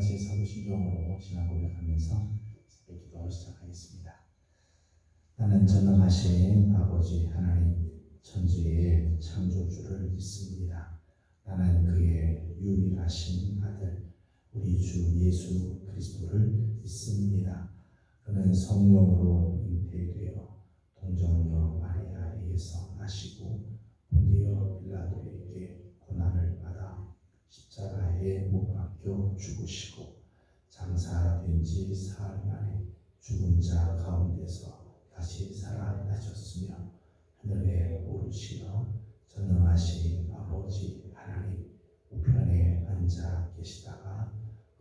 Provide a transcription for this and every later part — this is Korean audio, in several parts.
같이 사도신경으로 신앙 고백하면서 새벽 기도 시작하겠습니다. 나는 전능하신 아버지 하나님 천지의 창조주를 믿습니다. 나는 그의 유일하신 아들 우리 주 예수 그리스도를 믿습니다. 그는 성령으로 잉태되어 동정녀 마리아에게서 나시고 본디오 빌라도에게 고난을 받아 십자가에 못 박혀 죽으시고 장사된 지 사흘 만에 죽은 자 가운데서 다시 살아나셨으며 하늘에 오르시어 전능하신 아버지 하나님 우편에 앉아 계시다가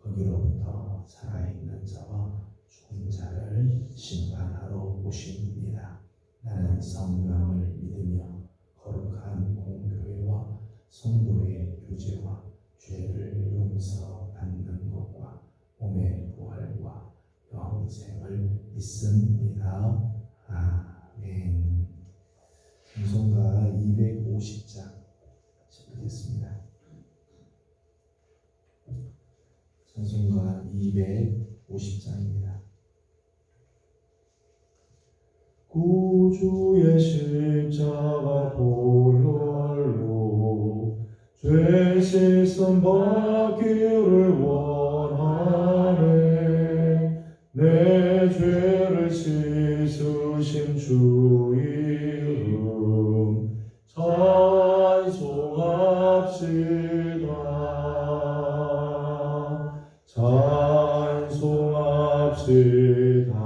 거기로부터 살아있는 자와 죽은 자를 심판하러 오십니다. 나는 성령을 믿으며 거룩한 공교회와 성도의 교제와 죄를 용서받는 것과 몸의 부활과 영생을 믿습니다. 아멘. 찬송가 250장 시작하겠습니다. 찬송가 250장입니다. 구주의 십자가 보혈로 죄 씻음 받기를 원하네. 내 죄를 씻으신 주 이름 찬송합시다. 찬송합시다.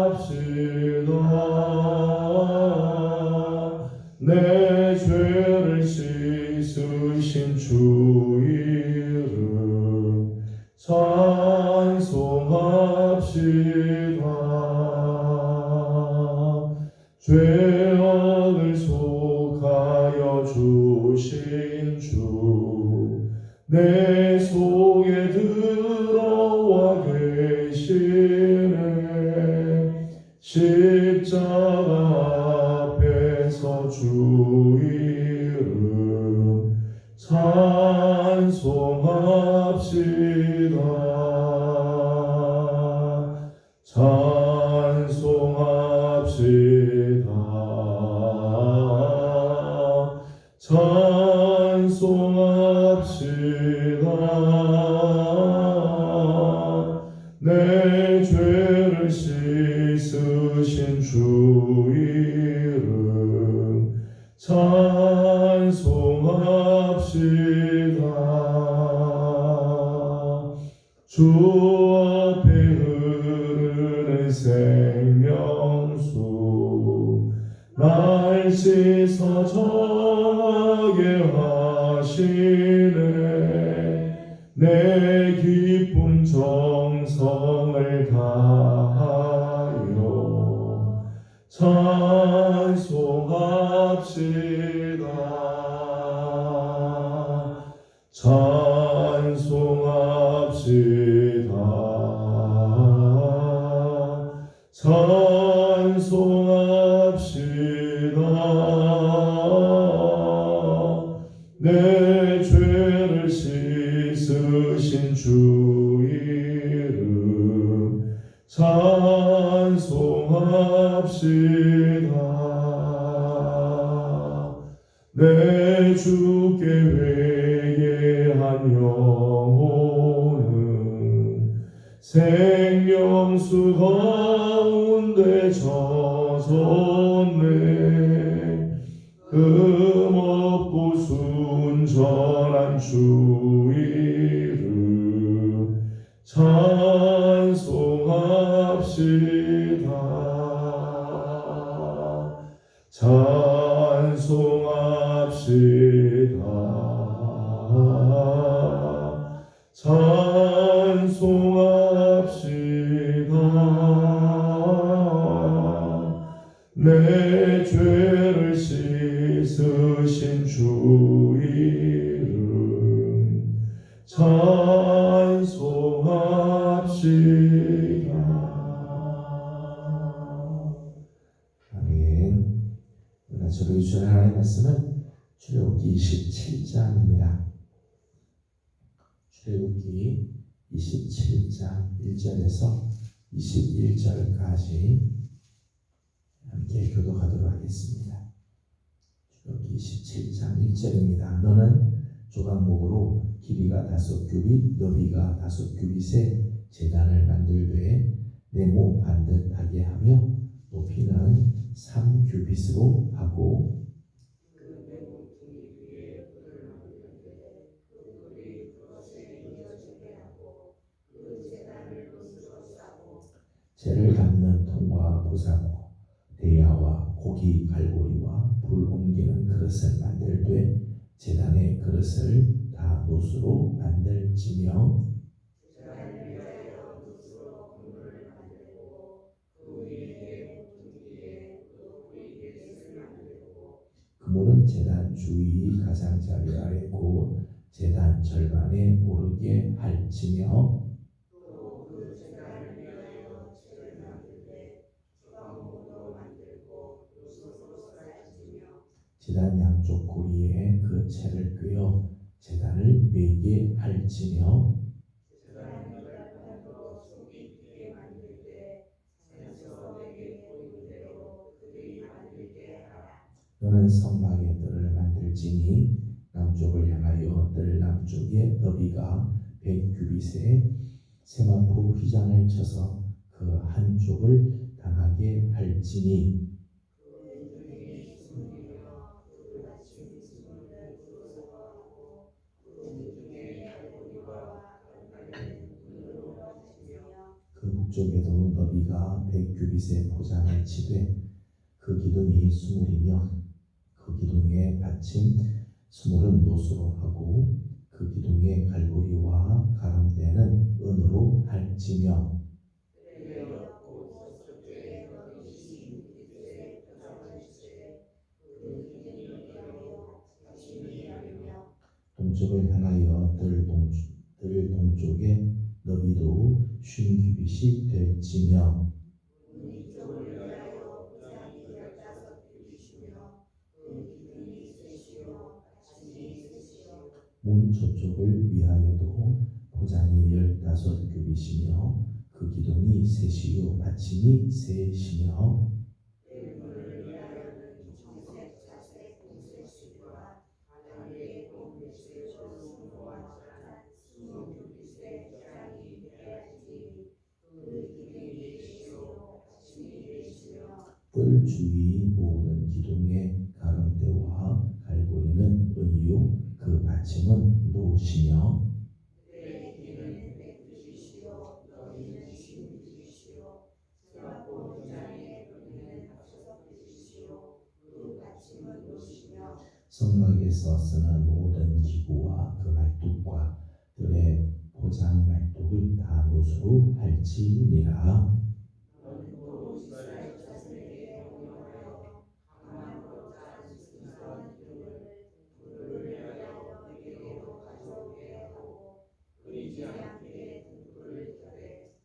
찬송합시다. 내 죄를 씻으신 주 이름 찬송합시다. 죄악을 속하여 주신 주 내 속에 들어와 계시네. 십자가 앞에서 주 이름 찬송합시다. 찬송합시다. 찬송합시다. 내 죄를 씻으신 주 이름 찬송합시다. 주 앞에 흐르는 생명수 날 씻어 정하게 하시네. 내 기쁨 정성을 다하여 찬송합시다. 찬송합시다. 찬송합시다. 내 죄를 씻으신 주 이름 찬송합시다. 내 주께 회개한 영혼은 생명수 가운데 젖었네. 흠없고 순전한 주 이름 찬송합시다. 찬송합시다. 찬송합시다. 내 죄를 씻으신 주 이름 찬송합시다. 아멘. 저를 주신 하나님의 말씀은 출애굽기 27장입니다. 출애굽기 27장 1절에서 21절까지 함께 교독하도록 하겠습니다. 출애굽기 27장 1절입니다. 너는 조각목으로 길이가 5규빗, 너비가 5규빗의 제단을 만들되 네모 반듯하게 하며 높이는 3규빗으로 하고 재를 담는 통과 보사모, 대야와 고기 갈고리와 불 옮기는 그릇을 만들되 제단의 그릇을 다 노수로 만들지며 그물은 제단 주위 가장자리 아래 고 제단 절반에 오르게 할지며 제단 양쪽 고리에 그 채를 꿰어 제단을 매게 할지며 너는 성막의 뜰을 만들지니 남쪽을 향하여 뜰 남쪽에 너비가 100규빗에 세마포 휘장을 쳐서 그 한쪽을 당하게 할지니 그 북쪽에도 너비가 100규빗의 포장을 치되 그 기둥이 수물이며 그 기둥에 받침 수물은 노수로 하고 그 기둥의 갈고리와 가름대는 은으로 할지며 동쪽을 향하여 뜰 동쪽에 너비도 50규빗이 될지며 문 저쪽을 위하여도 포장이 15규빗이며 그 기둥이 셋이요 받침이 셋이며 뜰 주위 모든 기둥의 가름대와 갈고리는 은이요 그 받침은 노시며 성막에서 쓰는 모든 기구와 그 말뚝과 뜰의 포장 말뚝을 다 노수로 할지니라.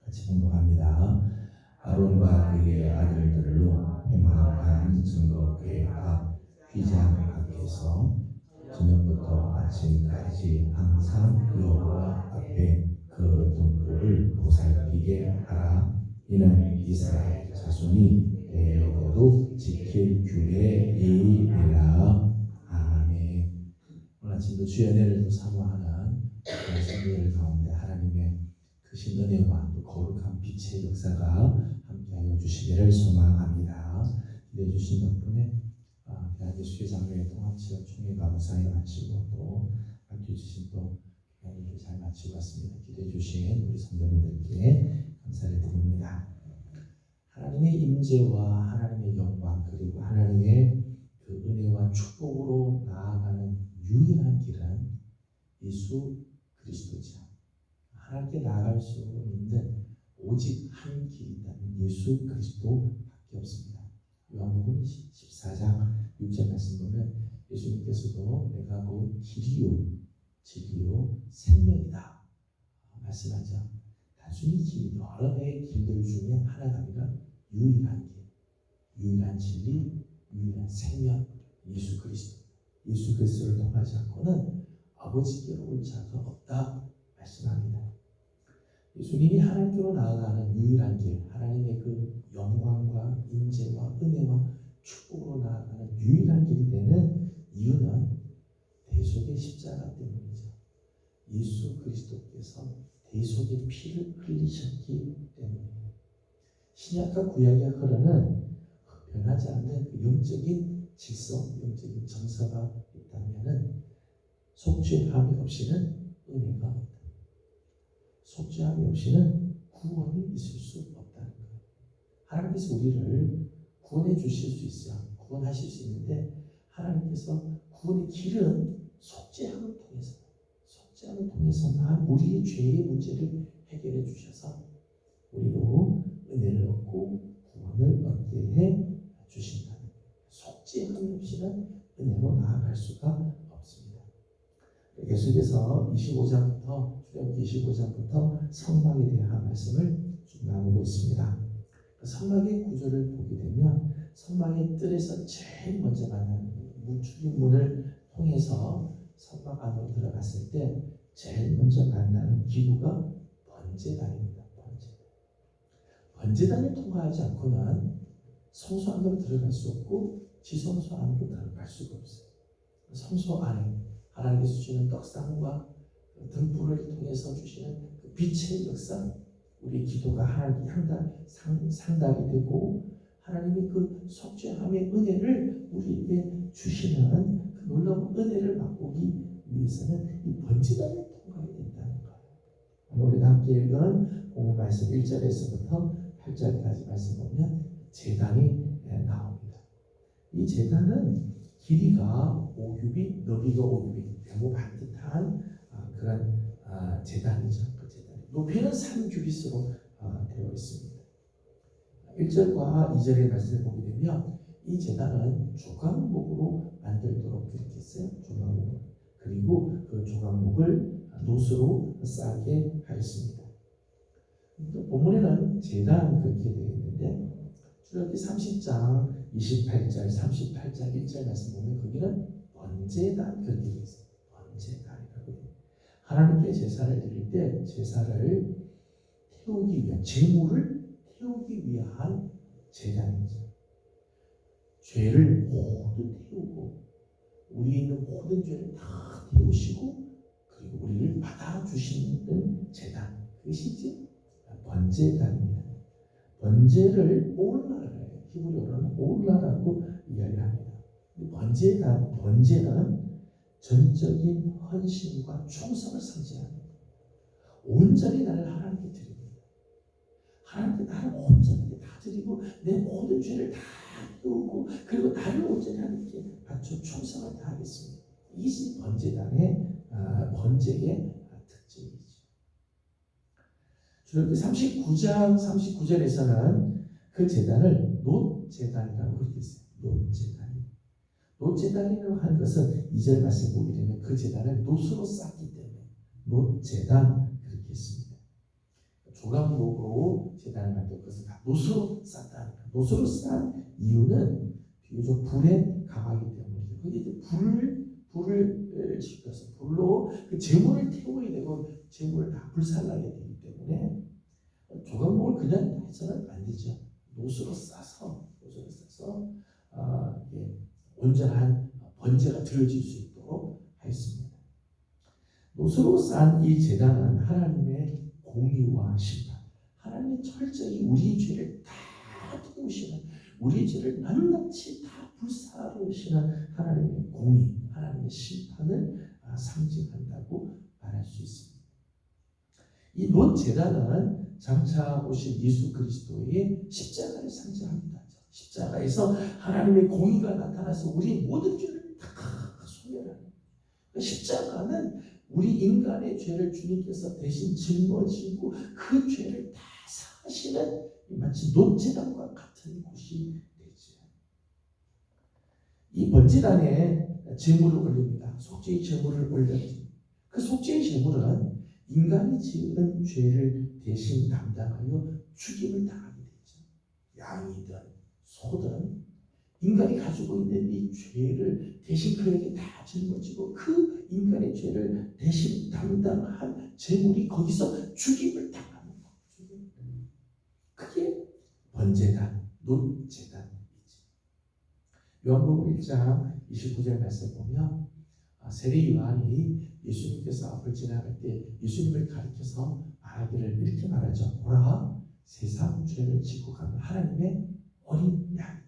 같이 공독합니다. 아론과 그의 아들들로 회막한 증거궤 앞 휘장 밖에서 저녁부터 아침까지 항상 여호와 앞에 그 등불을 보살피게 하라. 이는 이스라엘 자손이 대대로 지킬 규례이니라. 아멘. 오늘 아침도 주의 은혜를 또 사모하는 성도들 가운데 하나님의 크신 은혜와 또 거룩한 빛의 역사가 함께하여 주시기를 소망합니다. 기대해 주신 덕분에 대한예수교 장로회 통합지역 총회가 무사히 마치고 또 함께해 주신 또 일을 잘 마치고 왔습니다. 기대해 주신 우리 성도님들께 감사를 드립니다. 하나님의 임재와 하나님의 영광 그리고 하나님의 그 은혜와 축복으로 나아가는 유일한 길은 예수 그리스도죠. 하나님께 나아갈 수 있는 오직 한 길이 있다면 예수 그리스도밖에 없습니다. 요한복음 14장 6절 말씀 보면 예수님께서도 내가 곧 길이요 진리요 생명이다 말씀하죠. 단순히 길, 여러 개의 길들 중에 하나가 아니라 유일한 길, 유일한 진리, 유일한 생명 예수 그리스도. 예수 그리스도를 통하지 않고는 아버지께로 올 자가 없다 말씀합니다. 예수님이 하나님께로 나아가는 유일한 길, 하나님의 그 영광과 인재와 은혜와 축복으로 나아가는 유일한 길이 되는 이유는 대속의 십자가 때문이죠. 예수 그리스도께서 대속의 피를 흘리셨기 때문이에요. 신약과 구약에 흐르는 변하지 않는 그 영적인 질서, 영적인 정서가 있다면은 속죄함이 없이는 은혜가 없다. 속죄함이 없이는 구원이 있을 수 없다는 거예요. 하나님께서 우리를 구원해 주실 수 있어요. 구원하실 수 있는데 하나님께서 구원의 길은 속죄함을 통해서만 우리의 죄의 문제를 해결해 주셔서 우리로 은혜를 얻고 구원을 얻게 해 주신다는 거예요. 속죄함이 없이는 은혜로 나아갈 수가 없습니다. 계속해서 25장부터 출애굽기 25장부터 성막에 대한 말씀을 쭉 나누고 있습니다. 성막의 구조를 보게 되면 성막의 뜰에서 제일 먼저 만나는 출입문을 통해서 성막 안으로 들어갔을 때 제일 먼저 만나는 기구가 번제단입니다. 번제단을 통과하지 않고는 성소 안으로 들어갈 수 없고 지성소 안으로 들어갈 수가 없어요. 성소 안에 하나님께서 주시는 떡상과 등불을 통해서 주시는 그 빛의 역사, 우리 기도가 하나님께 상달이 되고 하나님의 그 속죄함의 은혜를 우리에게 주시는 그 놀라운 은혜를 맛보기 위해서는 이 번제단을 통과해야 된다는 거예요. 오늘 우리가 함께 읽은 본문 말씀 1절에서부터 8절까지 말씀 보면 제단이 나옵니다. 이 제단은 길이가 5규빗, 너비가 5규빗, 네모 반듯한 그런 제단이죠. 그 제단. 높이는 3규빗으로 되어 있습니다. 1절과 2절의 말씀을 보게 되면 이 제단은 조각목으로 만들도록 그렇게 했어요. 조각목. 그리고 그 조각목을 노수로 싸게 하였습니다. 본문에는 제단 그렇게 되어 있는데 출애굽기 30장 28절, 38절, 1절 말씀 보면 거기는 번제단 그렇게 되어 있어요. 번제단이라고. 하나님께 제사를 드릴 때 제사를 태우기 위한, 제물을 태우기 위한 제단이죠. 죄를 모두 태우고 우리에 있는 모든 죄를 다 태우시고 그리고 우리를 받아주시는 제단, 그것이 이제 번제단입니다. 번제를 올라라고 해요. 히브리어로는 올라라고 이야기합니다. 번제는 전적인 헌신과 충성을 상징합니다. 온전히 나를 하나님께 드립니다. 하나님께 나를 온전하게 다 드리고 내 모든 죄를 다 태우고 그리고 나를 온전히 하나님께 바쳐 충성을 다하겠습니다. 이것이 번제단의 번제의 특징이죠. 출애굽기 39장 39절에서는 그 제단을 놋제단이라고 그렇게 했어요. 놋제단이라고 하는 것은 2절 말씀 보게 되면 그 제단을 놋으로 쌓기 때문에 놋제단 그렇게 했습니다. 조각목으로 제단을 만들고 그것을 다 놋으로 쌌다. 놋으로 싼 이유는 비교적 불에 강하기 때문이죠. 그게 이제 불을 지펴서 불로 그 제물을 태워야 되고 제물을 다 불살라게 되기 때문에 조각목을 그냥 해서는 안 되죠. 놋으로 싸서 온전한 번제가 드려질 수 있도록 하였습니다. 놋으로 싼 이 제단은 하나님의 공의와 심판, 하나님이 철저히 우리의 죄를 다 태우시는, 우리의 죄를 낱낱이 다 불사르시는 하나님의 공의, 하나님의 심판을 상징한다고 말할 수 있습니다. 이 놋제단은 장차 오실 예수 그리스도의 십자가를 상징합니다. 십자가에서 하나님의 공의가 나타나서 우리 모든 죄를 다 소멸하는 십자가는 우리 인간의 죄를 주님께서 대신 짊어지고 그 죄를 다 사하시는 마치 놋제단과 같은 곳이 되죠. 이 번제단에 제물을 올립니다. 속죄의 제물을 올렸죠. 그 속죄의 제물은 인간이 지은 죄를 대신 담당하여 죽임을 당하게 되죠. 양이든 소든 인간이 가지고 있는 이 죄를 대신 그에게 다 짊어지고 그 인간의 죄를 대신 담당한 제물이 거기서 죽임을 당하는 거죠. 그게 번제단, 논제단이지. 요한복음 1장 29절 말씀 보면 세례 요한이 예수님께서 앞을 지나갈 때 예수님을 가리켜서 말하기를 이렇게 말하죠. 보라, 세상 죄를 지고 가는 하나님의 어린 양이다.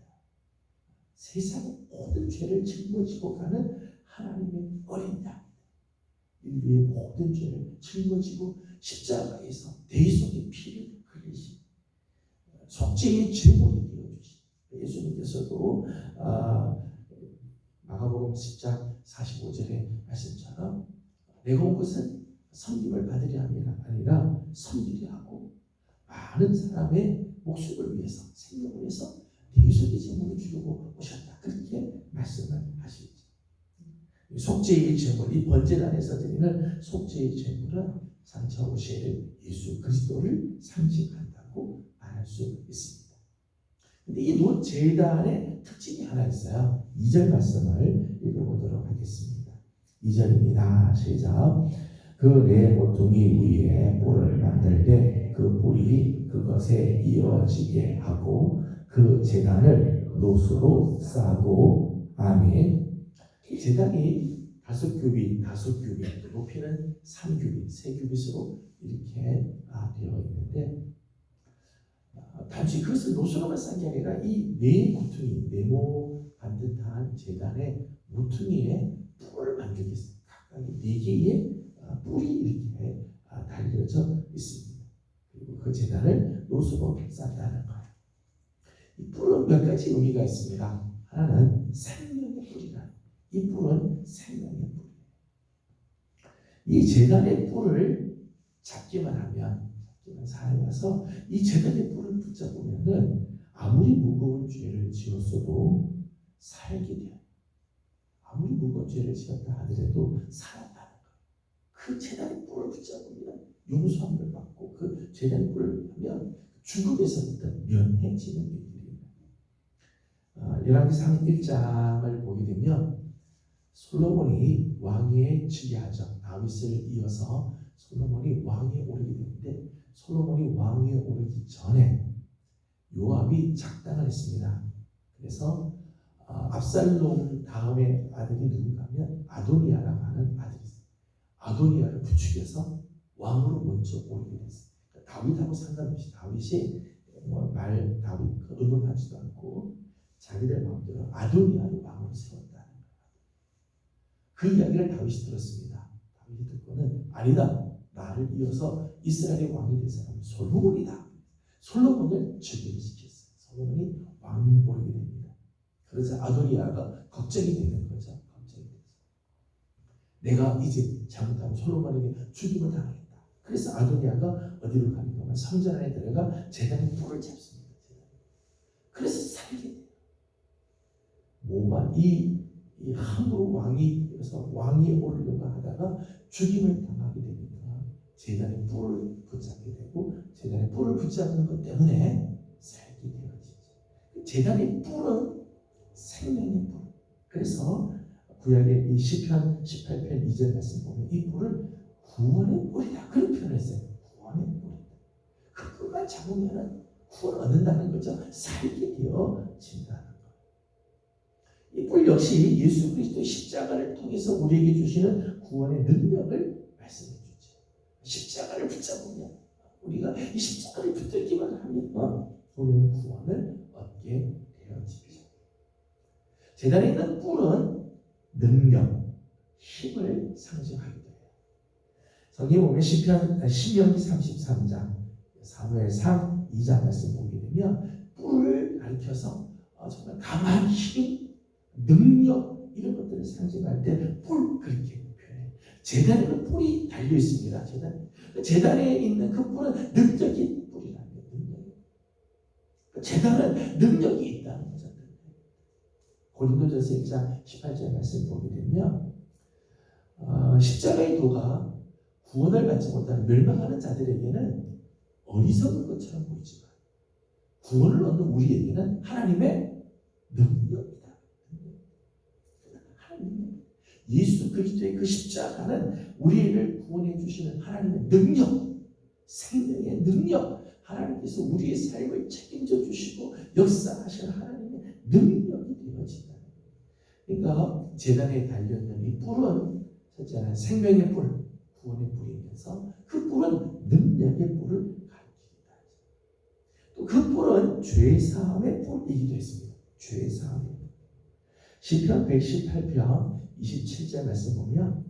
세상의 모든 죄를 짊어지고 가는 하나님의 어린 양이다. 인류의 모든 죄를 짊어지고 십자가에서 대속의 피를 흘리신 속죄의 제물이 되어주신 예수님께서도 마가복음 10장 45절의 말씀처럼 내가 온 것은 섬김을 받으려 함이 아니라 섬기려 하고 많은 사람의 목숨을 위해서 생명을 위해서 대속의 제물을 주려고 오셨다. 그렇게 말씀을 하시죠. 속죄의 제물, 이 번제단에서 드리는 속죄의 제물은 장차 오실 예수 그리스도를 상징한다고 말할 수 있습니다. 근데 이 논제단의 특징이 하나 있어요. 2절 말씀을 읽어보도록 하겠습니다. 2절입니다. 시작. 그 내 모퉁이 위에 뿔을 만들 때 그 뿔이 그것에 이어지게 하고 그 제단을 노수로 싸고. 아멘. 이 제단이 5규빗, 높이는 3규빗, 3규빗으로 이렇게 되어 있는데 단지 그것을 노수로만 싼 게 아니라 이 네 모퉁이, 네모 반듯한 제단의 모퉁이에 뿔을 만들게 했습니다. 각각 4개의 뿔이 이렇게 달려져 있습니다. 그리고 그 제단을 노수로 쌌다는 거예요. 이 뿔은 몇 가지 의미가 있습니다. 하나는 생명의 뿔이다. 이 뿔은 생명의 뿔이에요. 이 제단의 뿔을 잡기만 사용해서 이 제단의 뿔을 붙잡으면은 아무리 무거운 죄를 지었어도 살게 돼요. 아무리 무거운 죄를 지었다 하더라도 살았다는 거예요. 그 제단의 뿔을 붙잡으면 용서함을 받고 그 제단의 뿔을 하면 죽음에서부터 면해지는 일들입니다. 열왕기상 1장을 보게 되면 솔로몬이 왕위에 즉위하죠. 다윗을 이어서 솔로몬이 왕위에 오르게 되는데 솔로몬이 왕위에 오르기 전에 요압이 작당을 했습니다. 그래서 압살롬 다음에 아들이 누군가 하면 아도니아라고 하는 아들이 있어요. 아도니아를 부추겨서 왕으로 먼저 오르게 됐어요. 다윗하고 상관없이 다윗이 다윗 의논하지도 않고 자기들 마음대로 아도니아를 왕으로 세웠다는 거예요. 그 이야기를 다윗이 들었습니다. 다윗이 듣고는 아니다. 나를 이어서 이스라엘의 왕이 될 사람은 솔로몬이다. 솔로몬을 즉위시켰어요. 솔로몬이 왕위에 오르게 됩니다. 그래서 아도니아가 걱정이 되는 거죠. 걱정이 돼서 내가 이제 잘못하면 솔로몬에게 죽임을 당하겠다. 그래서 아도니아가 어디로 가는가 하면 성전 안에 들어가 제단의 뿔을 잡습니다. 그래서 살게 돼요. 뭐가 이 함부로 왕이어서 왕위에 오르려고 하다가 죽임을 당하게 되니까 제단의 뿔을 붙잡게 되고 제단의 뿔을 붙잡는 것 때문에 살게 되어지죠. 제단의 뿔은 생명의 뿔. 그래서 구약의 이 시편 18편 2절 말씀 보면 이 뿔을 구원의 뿔이다. 그런 표현을 했어요. 구원의 뿔이다. 그 뿔만 잡으면 구원을 얻는다는 거죠. 살게 되어진다는 거예요. 이 뿔 역시 예수 그리스도의 십자가를 통해서 우리에게 주시는 구원의 능력을 말씀해 주죠. 십자가를 붙잡으면 우리가 이 십자가를 붙들기만 하면 우리는 구원을 얻게 되어지죠. 제단에 있는 뿔은 능력, 힘을 상징하기도 해요. 성경에 보면 신명기 33장, 사무엘상 2장 말씀 보게 되면 뿔을 가리켜서 정말 강한 힘, 능력 이런 것들을 상징할 때 뿔 그렇게 표현해요. 제단에는 뿔이 달려 있습니다. 제단에 있는 그 뿔은 능력이 뿔이라는 거예요. 제단은 능력이 있다는 거죠. 고린도전서 1장 18절 말씀 보게 되면 십자가의 도가 구원을 받지 못하는 멸망하는 자들에게는 어리석은 것처럼 보이지만 구원을 얻는 우리에게는 하나님의 능력이다. 하나님, 예수 그리스도의 그 십자가는 우리를 구원해 주시는 하나님의 능력, 생명의 능력, 하나님께서 우리의 삶을 책임져 주시고 역사하시는 하나님의 능력이 되어진다. 그러니까 재단에 달려있는 이 뿔은 첫째는 생명의 뿔, 구원의 뿔이면서 그 뿔은 능력의 뿔을 가리킨다. 또 그 뿔은 죄사함의 뿔이기도 했습니다. 죄사함의 뿔. 시편 118편 27절 말씀 보면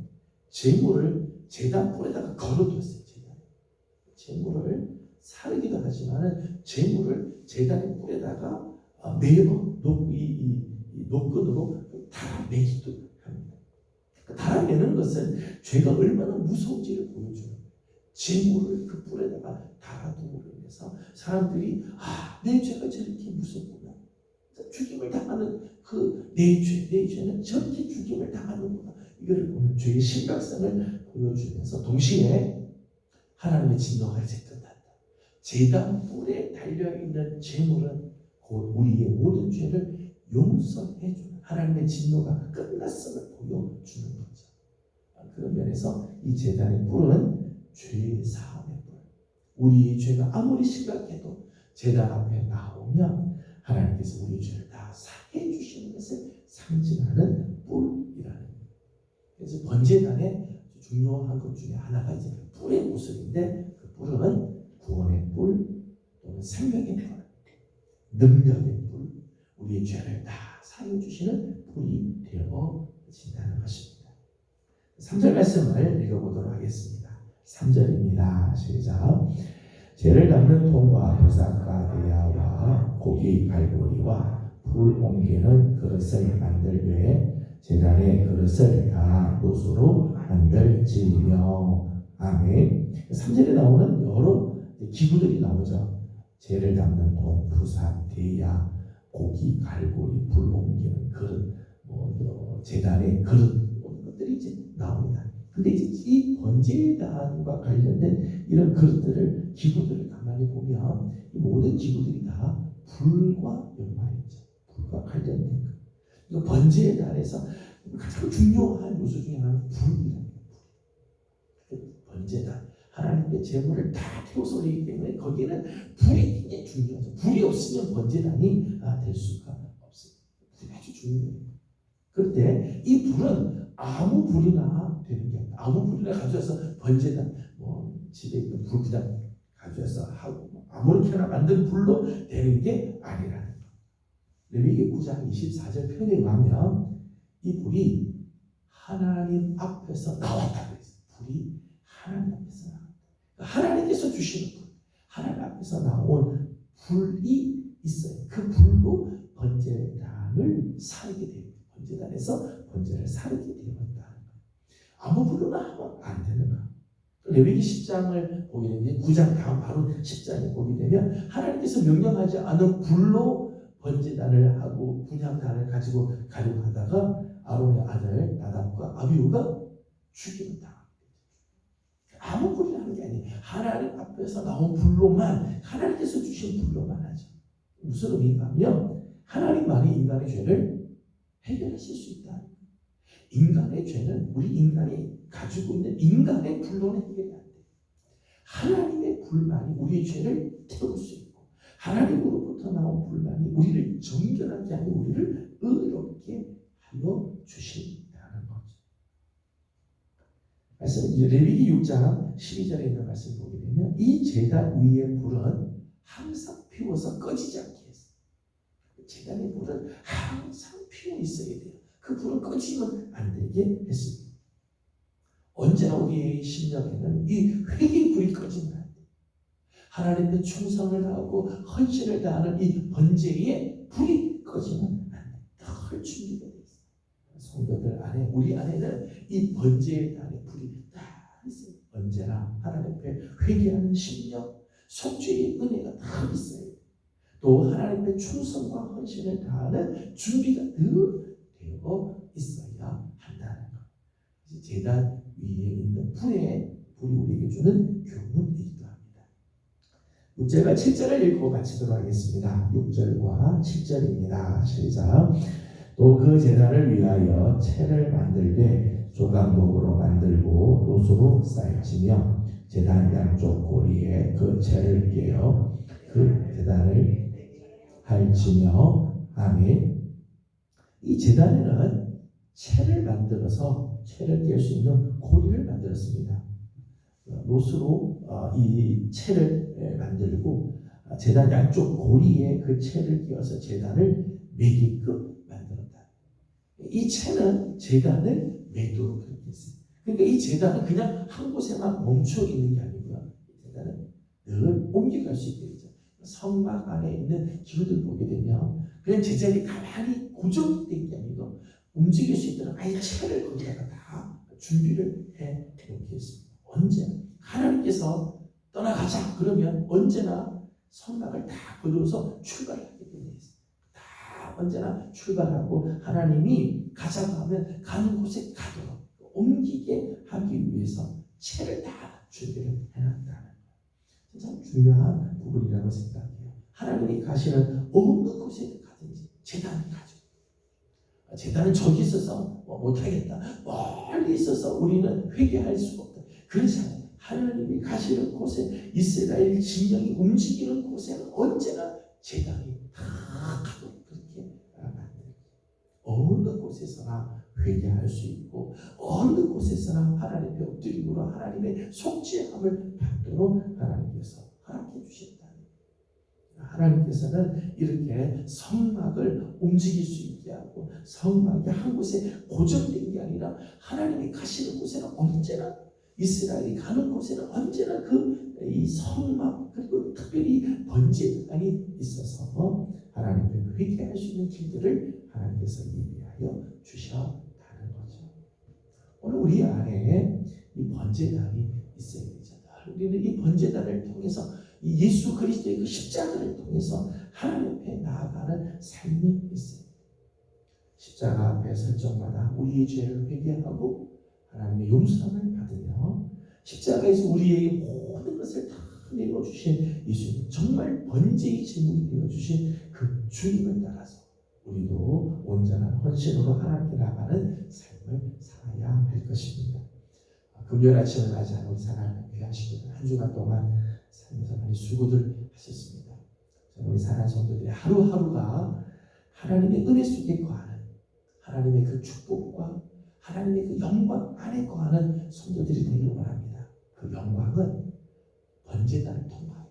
제물을 제단 뿔에다가 걸어두었어요. 제물을 사르기도 하지만 제물을 제단의 뿔에다가 매어 노끈으로 달아매기도 합니다. 달아매는 것은 죄가 얼마나 무서운지를 보여주는 거예요. 제물을 그 뿔에다가 달아두고 그래서 사람들이 내 죄가 저렇게 무섭구나. 죽임을 당하는 그 내 죄는 저렇게 죽임을 당하는구나. 이거를 보면 죄의 심각성을 보여주면서 동시에 하나님의 진노가 이제 끝났다. 제단 뿔에 달려있는 제물은 곧 우리의 모든 죄를 용서해주는 하나님의 진노가 끝났음을 보여주는 거죠. 그런 면에서 이 제단의 뿔은 죄 사함의 뿔. 우리의 죄가 아무리 심각해도 제단 앞에 나오면 하나님께서 우리의 죄를 다 사해 주시는 것을 상징하는 뿔이라는 거예요. 그래서 번제단의 중요한 것 중에 하나가 이제 뿔의 모습인데 그 뿔은 구원의 뿔 또는 생명의 뿔, 능력의 뿔, 우리의 죄를 다 사해 주시는 뿔이 되어진다는 것입니다. 3절 말씀을 읽어보도록 하겠습니다. 3절입니다. 시작. 죄를 담는 통과 부삭과 대야와 고기 갈고리와 불 옮기는 그릇을 만들되 제단의 그릇을 다 노소로 만들지며. 아멘. 3절에 나오는 여러 기구들이 나오죠. 죄를 담는 통, 부삭, 대야, 고기 갈고리, 불 옮기는 그릇, 제단의 그릇 이런 것들이 이제 나옵니다. 근데 이제 이 번제단과 관련된 이런 그릇들을 기구들을 가만히 보면 이 모든 기구들이 다 불과 연관이 있죠. 불과 관련된 것. 이 번제단에서 가장 중요한 요소 중에 하나는 불이라는 거예요. 번제단, 하나님의 제물을 다 태워서 올리기 때문에 거기에는 불이 굉장히 중요하죠. 불이 없으면 번제단이 될 수가 없어요. 불이 아주 중요해요. 그런데 이 불은 아무 불이나 되는 게 아니라 아무 불이나 가져와서 번제단 집에 있는 불 그냥 가져와서 하고 아무렇게나 만든 불로 되는 게 아니라는 거예요. 레위기 9장 24절 표현에 의하면 이 불이 하나님 앞에서 나왔다고 했어요. 불이 하나님 앞에서 나왔다. 하나님께서 주시는 불, 하나님 앞에서 나온 불이 있어요. 그 불로 번제단을 사르게 돼요. 번제단에서 번제를 사르게 되었다는 거예요. 아무 불로나 하면 안 되는 거예요. 레위기 10장을 보게 되면 9장 다음 바로 10장에 보게 되면 하나님께서 명령하지 않은 불로 번제단을 하고 분향단을 가지고 가려고 하다가 아론의 아들 나답과 아비후가 죽임을 당합니다. 아무 불이나 하는 게 아니에요. 하나님 앞에서 나온 불로만, 하나님께서 주신 불로만 하죠. 무슨 의미인가 하면 하나님만이 인간의 죄를 해결하실 수 있다. 인간의 죄는 우리 인간이 가지고 있는 인간의 불로는 해결이 안 돼요. 하나님의 불만이 우리의 죄를 태울 수 있고 하나님으로부터 나온 불만이 우리를 정결하게 하며 우리를 의롭게 하여 주신다는 거죠. 말씀 레위기 6장 12절에 있는 말씀 보게 되면 이 제단 위의 불은 항상 피워서 꺼지지 않게 했어요. 제단의 불은 항상 피워 있어야 돼요. 그 불은 꺼지면 안 되게 했습니다. 언제나 우리의 심령에는 이 회개의 불이 꺼지면 안 돼요. 하나님께 충성을 다하고 헌신을 다하는 이 번제의 불이 꺼지면 안 돼요. 늘 준비가 되어 있어요. 성도들 안에, 우리 안에는 이 번제의 단의 불이 다 있어요. 언제나 하나님 앞에 회개하는 심령, 속죄의 은혜가 다 있어요. 또 하나님 앞에 충성과 헌신을 다하는 준비가 늘 되어 있어야 한다는 것. 제단 위에 있는 불이 우리에게 주는 교훈이기도 합니다. 6절과 7절을 읽고 마치도록 하겠습니다. 6절과 7절입니다. 시작. 또 그 제단을 위하여 채를 만들되 조각목으로 만들고 노수로 쌓지며 제단 양쪽 고리에 그 채를 깨어 그 제단을 할지며. 아멘. 이 제단에는 채를 만들어서 채를 깰 수 있는 고리를 만들었습니다. 노수로 이 채를 만들고 제단 양쪽 고리에 그 채를 끼워서 제단을 매기끔 만들었다. 이 채는 제단을 매도록 그렇게 했어요. 그러니까 이 제단은 그냥 한 곳에만 멈춰 있는 게 아니고요. 제단은 늘 옮겨갈 수 있게 되죠. 성막 안에 있는 기구들 보게 되면 그냥 제자리 가만히 고정된 게 아니고 움직일 수 있도록 아예 채를 거기다가 다 준비를 해 놓게 했습니다. 언제 하나님께서 떠나가자 그러면 언제나 성막을 다 거두어서 출발하게 되어 있어요. 다 언제나 출발하고 하나님이 가자고 하면 가는 곳에 가도록 옮기게 하기 위해서 채를 다 준비를 해놨다는 거예요. 참 중요한 부분이라고 생각해요. 하나님이 가시는 어느 곳에 가든지 제단을 가지고, 제단은 저기 있어서 못하겠다, 멀리 있어서 우리는 회개할 수가 없다, 그렇지 않아요. 하나님이 가시는 곳에, 이스라엘 진영이 움직이는 곳에는 언제나 제단이 다 가도록 그렇게 만들어요. 어느 곳에서나 회개할 수 있고 어느 곳에서나 하나님의 엎드림으로 하나님의 속죄함을 받도록 하나님께서 허락해 주셨다. 하나님께서는 이렇게 성막을 움직일 수 있게 하고 성막이 한 곳에 고정된 게 아니라 하나님이 가시는 곳에는 언제나, 이스라엘이 가는 곳에는 언제나 이 성막, 그리고 특별히 번제단이 있어서 하나님께 회개할 수 있는 길들을 하나님께서 예비하여 주셨다는 거죠. 오늘 우리 안에 이 번제단이 있어야 되잖아요. 우리는 이 번제단을 통해서 이 예수 그리스도의 그 십자가를 통해서 하나님 앞에 나아가는 삶이 있어요. 십자가 앞에 설 적마다 우리의 죄를 회개하고 하나님의 용서를 받으며 십자가에서 우리에게 모든 것을 다 내어주신 예수님, 정말 번제의 제물이 되어주신 그 주님을 따라서 우리도 온전한 헌신으로 하나님께 나가는 삶을 살아야 할 것입니다. 금요일 아침을 맞이하는 우리 사랑하는 귀한 식구들, 한 주간 동안 삶에서 많이 수고들 하셨습니다. 우리 사랑하는 성도들이 하루하루가 하나님의 은혜 속에 거하는, 하나님의 그 축복과 하나님의 그 영광 안에 거하는 성도들이 되기를 원합니다. 그 영광은 번제단을 통하여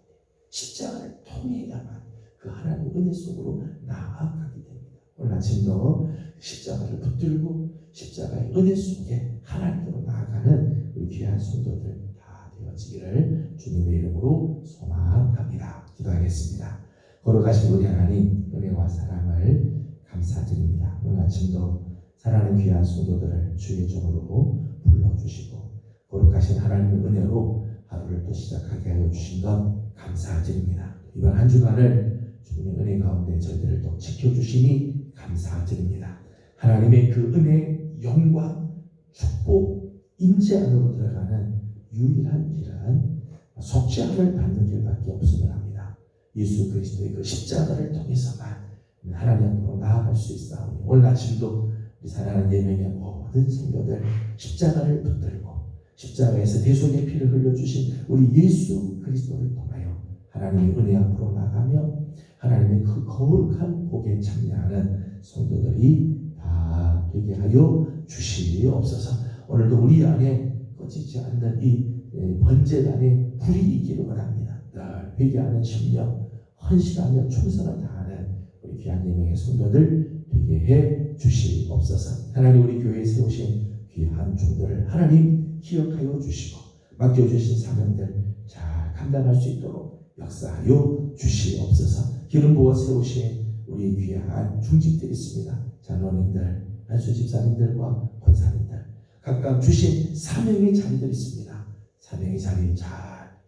십자가를 통해야만 그 하나님의 은혜 속으로 나아가게 됩니다. 오늘 아침도 십자가를 붙들고 십자가의 은혜 속에 하나님께로 나아가는 우리 귀한 성도들 다 되어지기를 주님의 이름으로 소망합니다. 기도하겠습니다. 걸어가신 우리 하나님, 은혜와 사랑을 감사드립니다. 오늘 아침도 사랑하는 귀한 성도들을 주의 종으로 불러주시고 거룩하신 하나님의 은혜로 하루를 또 시작하게 하여 주신 것 감사드립니다. 이번 한 주간을 주님의 은혜 가운데 저희들을 또 지켜주시니 감사드립니다. 하나님의 그 은혜, 영광, 축복, 임재 안으로 들어가는 유일한 길은 속죄함을 받는 길밖에 없음을 합니다. 예수 그리스도의 그 십자가를 통해서만 하나님 앞으로 나아갈 수 있사오니 오늘 아침도 우리 사랑하는 예명의 모든 성도들 십자가를 붙들고 십자가에서 대속의 피를 흘려주신 우리 예수 그리스도를 통하여 하나님의 은혜 앞으로 나가며 하나님의 그 거룩한 복에 참여하는 성도들이 다 되게 하여 주시옵소서. 오늘도 우리 안에 꺼지지 않는 이 번제단의 불이 있기를 원합니다. 늘 회개하는 심령, 헌신하며 충성을 다하는 우리 귀한 예명의 성도들 되게 해 주시옵소서. 하나님, 우리 교회에 세우신 귀한 종들을 하나님 기억하여 주시고 맡겨주신 사명들 잘 감당할 수 있도록 역사하여 주시옵소서. 기름 부어 세우신 우리 귀한 중직들이 있습니다. 장로님들, 안수 집사님들과 권사님들, 각각 주신 사명의 자리들이 있습니다. 사명의 자리 잘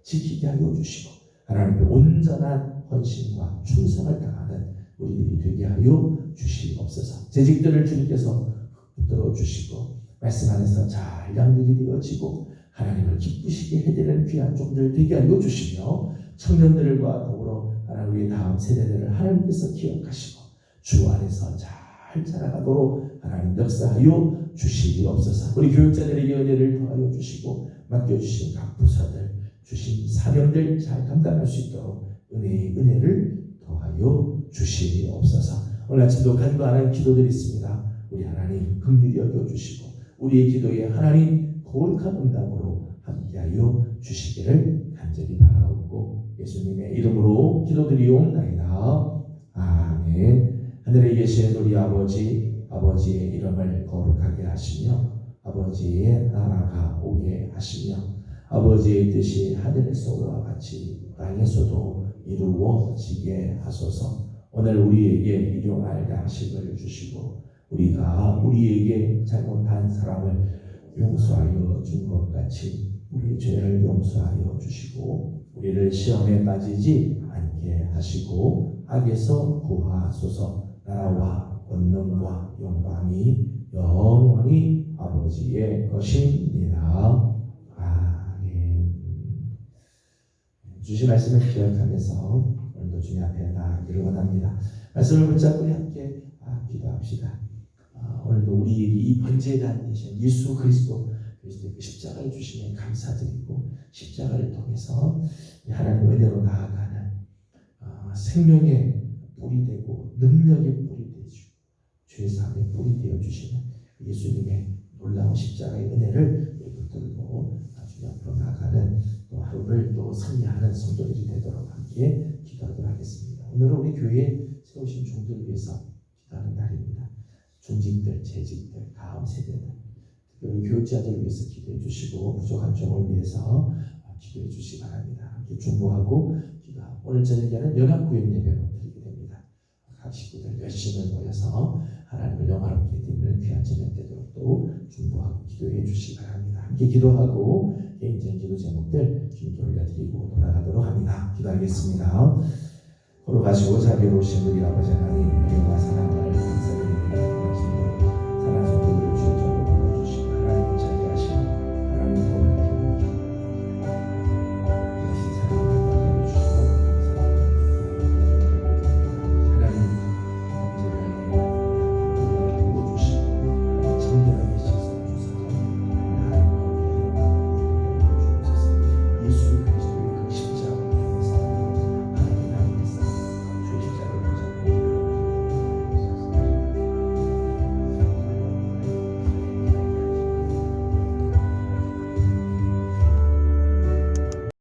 지키게 하여 주시고 하나님께 온전한 헌신과 충성을 다하는 우리들이 되게 하여 주시옵소서. 재직들을 주님께서 붙들어 주시고 말씀 안에서 잘 양육이 되어지고 하나님을 기쁘시게 해드리는 귀한 종들 되게 하여 주시며 청년들과 더불어 하나님 우리 다음 세대들을 하나님께서 기억하시고 주 안에서 잘 자라가도록 하나님 역사하여 주시옵소서. 우리 교육자들에게 은혜를 더하여 주시고 맡겨주신 각 부서들 주신 사명들 잘 감당할 수 있도록 은혜를 더하여 주시옵소서. 오늘 아침도 간구하는 기도들이 있습니다. 우리 하나님 긍휼히 여겨주시고 우리의 기도에 하나님 거룩한 응답으로 함께하여 주시기를 간절히 바라옵고 예수님의 이름으로 기도드리옵나이다. 아멘. 하늘에 계신 우리 아버지의 이름을 거룩하게 하시며 아버지의 나라가 오게 하시며 아버지의 뜻이 하늘에서와 같이 땅에서도 이루어지게 하소서. 오늘 우리에게 일용할 양식을 주시고 우리가 우리에게 잘못한 사람을 용서하여 준 것 같이 우리의 죄를 용서하여 주시고 우리를 시험에 빠지지 않게 하시고 악에서 구하소서. 나라와 권능과 영광이 영원히 아버지의 것입니다. 아멘. 주신 말씀을 기억하면서 오늘도 주님 앞에 나아가기를 원합니다. 말씀을 붙잡고 함께 기도합시다. 오늘도 우리에게 이 번제단 되신 예수 그리스도의 그 십자가를 주시면 감사드리고 십자가를 통해서 하나님 은혜로 나아가는 생명의 뿌리 되고 능력의 뿌리 되시고 죄사함의 뿌리 되어 주시는 예수님의 놀라운 십자가의 은혜를 붙들고 주님 앞으로 나아가는 또 하루를 또 승리하는 성도들이 되도록 함께 기도하도록 하겠습니다. 오늘은 우리 교회에 세우신 종들을 위해서 기도하는 날입니다. 중직들, 재직들, 다음 세대들, 특별히 교육자들을 위해서 기도해 주시고 부족한 종을 위해서 기도해 주시기 바랍니다. 함께 중보하고 기도하고 오늘 저녁에는 연합구역 예배로 드리게 됩니다. 각 식구들 열심히 모여서 하나님을 영화롭게 드리는 귀한 저녁 되도록 또 중보하고 기도해 주시기 바랍니다. 함께 기도하고 개인적인 기도 제목들 주님께 올려드리고 돌아가도록 합니다. 기도하겠습니다. 걸어가시고 자비로우신 우리 아버지 하나님